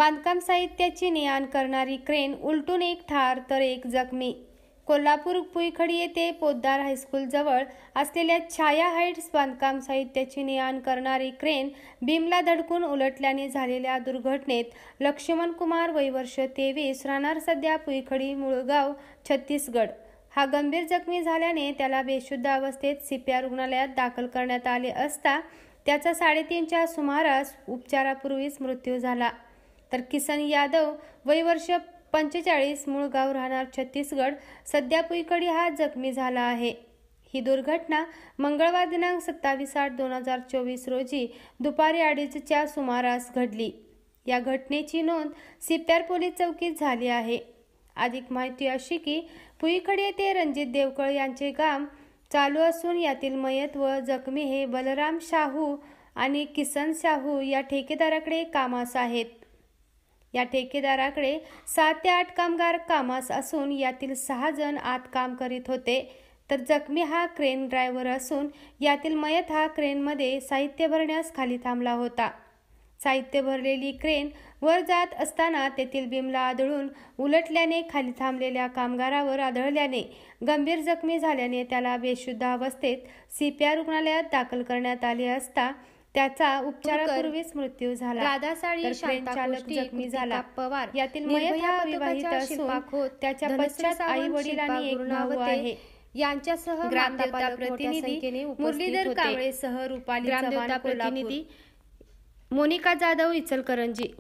बांधकाम साहित्याची ने-आण करणारी क्रेन उलटून एक ठार तर एक जखमी। कोल्हापूर पुईखडी येथे पोद्दार हायस्कूल जवळ असलेल्या छाया हाइट्स बांधकाम साहित्याची ने-आण करणारी क्रेन बीमला धडकून उलटल्याने झालेल्या दुर्घटनेत लक्ष्मण कुमार वय वर्ष 23 राहणार सध्या पुईखडी मुळगाव छत्तीसगड हा गंभीर जखमी झाल्याने त्याला बेशुद्ध अवस्थेत CPR रुग्णालयात दाखल करण्यात आले असता त्याचा 3:30च्या सुमारास उपचारापूर्वीच मृत्यू झाला। तर किसन यादव वय वर्ष 45 मुळगाव राहणार छत्तीसगड सध्या पुईखडी हा जखमी झाला आहे। ही दुर्घटना मंगळवार दिनांक 27/8/2024 रोजी दुपारी 2:30च्या सुमारास घडली। या घटनेची नोंद CPR पोलीस चौकीत झाली आहे। अधिक माहिती अशी की पुईखडी येथे रणजित देवकळ यांचे काम चालू असून यातील मयत व जखमी हे बलराम शाहू आणि किसन शाहू या ठेकेदाराकडे कामास आहेत। या ठेकेदाराकडे 7 ते 8 कामगार कामास असून यातील 6 जण आत काम करीत होते, तर जखमी हा क्रेन ड्रायव्हर असून यातील मयत हा क्रेनमध्ये साहित्य भरण्यास खाली थांबला होता। साहित्य भरलेली क्रेन वर जात असताना तेथील बीमला आदळून उलटल्याने खाली थांबलेल्या कामगारावर आदळल्याने गंभीर जखमी झाल्याने त्याला बेशुद्ध अवस्थेत CPR रुग्णालयात दाखल करण्यात आले असता त्याचा उपचारापूर्वीच मृत्यू झाला। राधासाळी ट्रेन चालक जखमी झाला। पवार यातील मयत हा विवाहित असून त्याच्या पश्चात आई वडिलांनी एक भाऊ आहे। यांच्यासह ग्रामदेवता प्रतिनिधी मुरलीधर कांबळे सह रुपाली चव्हाण, प्रतिनिधी मोनिका जाधव, इचलकरंजी।